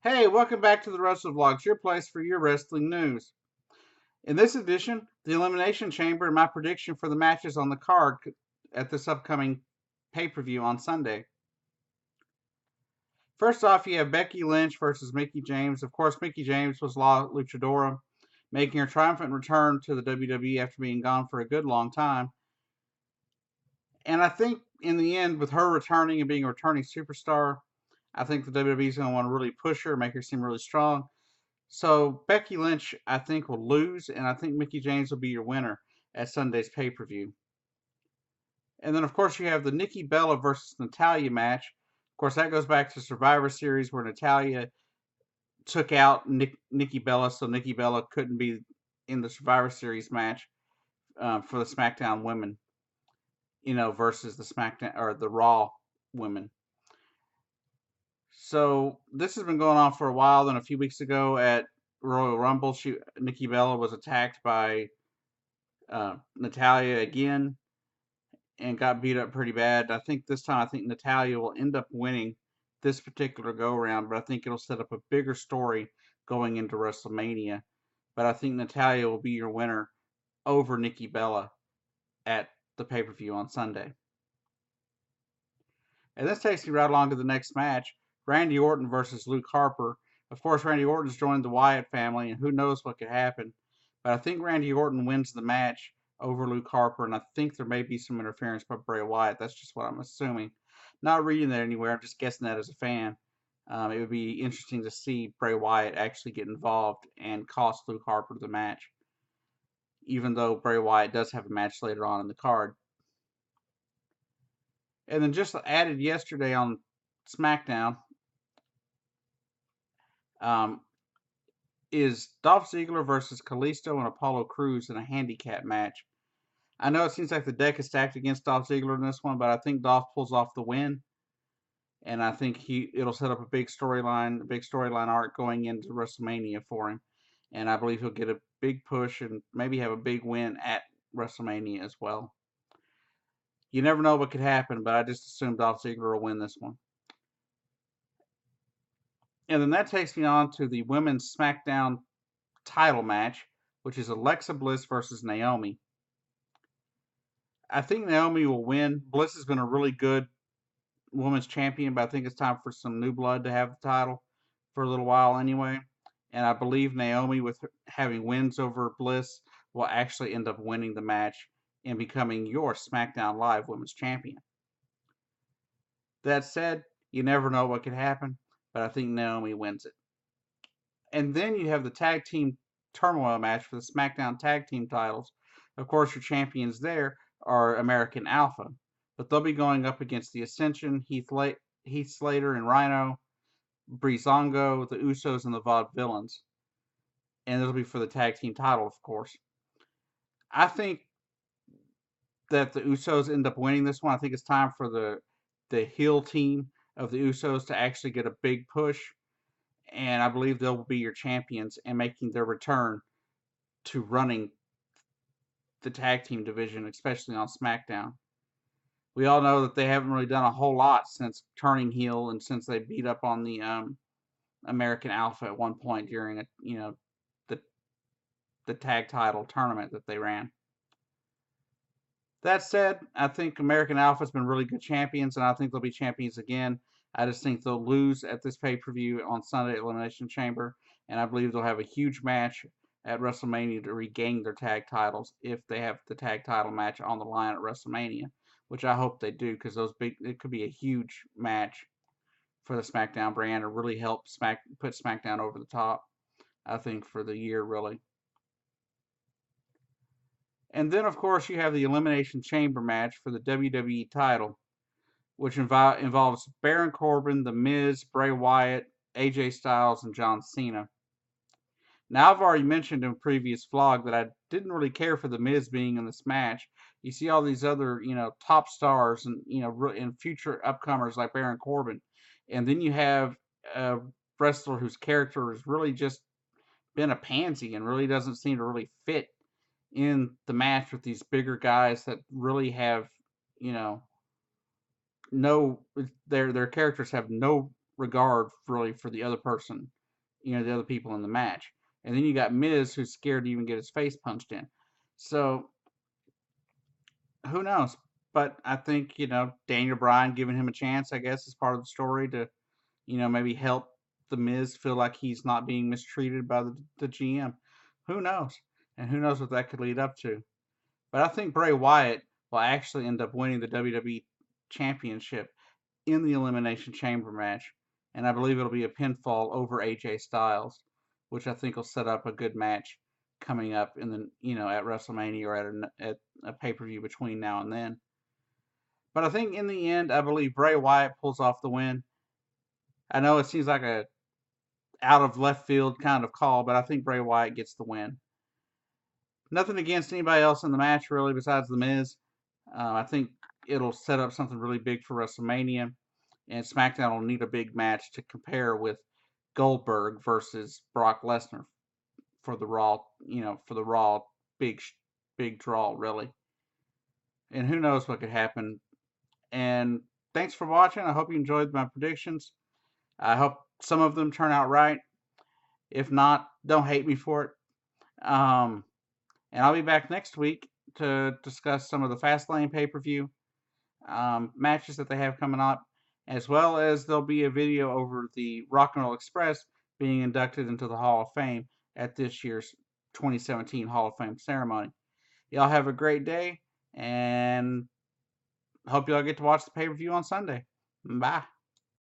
Hey, welcome back to the Wrestle Vlogs, your place for your wrestling news. In this edition, the Elimination Chamber and my prediction for the matches on the card at this upcoming pay-per-view on Sunday. First off, you have Becky Lynch versus Mickie James. Of course, Mickie James was La Luchadora, making her triumphant return to the WWE after being gone for a good long time. And I think in the end, with her returning and being a returning superstar, I think the WWE is going to want to really push her, make her seem really strong. So Becky Lynch, I think, will lose, and I think Mickie James will be your winner at Sunday's pay-per-view. And then, of course, you have the Nikki Bella versus Natalya match. Of course, that goes back to Survivor Series where Natalya took out Nikki Bella, so Nikki Bella couldn't be in the Survivor Series match for the SmackDown women, versus the SmackDown or the Raw women. So this has been going on for a while. Then a few weeks ago at Royal Rumble, Nikki Bella was attacked by Natalya again and got beat up pretty bad. I think this time, I think Natalya will end up winning this particular go around, but I think it'll set up a bigger story going into WrestleMania. But I think Natalya will be your winner over Nikki Bella at the pay per view on Sunday. And this takes me right along to the next match, Randy Orton versus Luke Harper. Of course, Randy Orton's joined the Wyatt family, and who knows what could happen. But I think Randy Orton wins the match over Luke Harper, and I think there may be some interference by Bray Wyatt. That's just what I'm assuming. Not reading that anywhere. I'm just guessing that as a fan. It would be interesting to see Bray Wyatt actually get involved and cost Luke Harper the match, even though Bray Wyatt does have a match later on in the card. And then just added yesterday on SmackDown um, is Dolph Ziggler versus Kalisto and Apollo Crews in a handicap match. I know it seems like the deck is stacked against Dolph Ziggler in this one, but I think Dolph pulls off the win, and I think it'll set up a big storyline arc going into WrestleMania for him, and I believe he'll get a big push and maybe have a big win at WrestleMania as well. You never know what could happen, but I just assume Dolph Ziggler will win this one. And then that takes me on to the women's SmackDown title match, which is Alexa Bliss versus Naomi. I think Naomi will win. Bliss has been a really good women's champion, but I think it's time for some new blood to have the title for a little while anyway. And I believe Naomi, with having wins over Bliss, will actually end up winning the match and becoming your SmackDown Live Women's Champion. That said, you never know what could happen, but I think Naomi wins it. And then you have the tag team turmoil match for the SmackDown tag team titles. Of course, your champions there are American Alpha, but they'll be going up against the Ascension, Heath Slater and Rhino, Breezango, the Usos, and the Vaudevillains. And it'll be for the tag team title, of course. I think that the Usos end up winning this one. I think it's time for the heel team of the Usos to actually get a big push, and I believe they'll be your champions and making their return to running the tag team division, especially on SmackDown. We all know that they haven't really done a whole lot since turning heel and since they beat up on the American Alpha at one point during the tag title tournament that they ran. That said, I think American Alpha's been really good champions, and I think they'll be champions again. I just think they'll lose at this pay-per-view on Sunday Elimination Chamber, and I believe they'll have a huge match at WrestleMania to regain their tag titles if they have the tag title match on the line at WrestleMania, which I hope they do, because it could be a huge match for the SmackDown brand and really help put SmackDown over the top, I think, for the year, really. And then, of course, you have the Elimination Chamber match for the WWE title, which involves Baron Corbin, The Miz, Bray Wyatt, AJ Styles, and John Cena. Now, I've already mentioned in a previous vlog that I didn't really care for The Miz being in this match. You see all these other, top stars and, and future upcomers like Baron Corbin. And then you have a wrestler whose character has really just been a pansy and really doesn't seem to really fit in the match with these bigger guys that really have, no, their characters have no regard really for the other person, the other people in the match. And then you got Miz, who's scared to even get his face punched in. So who knows? But I think Daniel Bryan giving him a chance, I guess, is part of the story to maybe help the Miz feel like he's not being mistreated by the GM. Who knows? And who knows what that could lead up to? But I think Bray Wyatt will actually end up winning the WWE Championship in the Elimination Chamber match, and I believe it'll be a pinfall over AJ Styles, which I think will set up a good match coming up in the at WrestleMania or at a pay-per-view between now and then. But I think in the end, I believe Bray Wyatt pulls off the win. I know it seems like a out of left field kind of call, but I think Bray Wyatt gets the win. Nothing against anybody else in the match really besides The Miz. I think it'll set up something really big for WrestleMania, and SmackDown will need a big match to compare with Goldberg versus Brock Lesnar for the Raw, big big draw really. And who knows what could happen. And thanks for watching. I hope you enjoyed my predictions. I hope some of them turn out right. If not, don't hate me for it. And I'll be back next week to discuss some of the Fastlane pay-per-view matches that they have coming up, as well as there'll be a video over the Rock and Roll Express being inducted into the Hall of Fame at this year's 2017 Hall of Fame ceremony. Y'all have a great day, and hope y'all get to watch the pay-per-view on Sunday. Bye.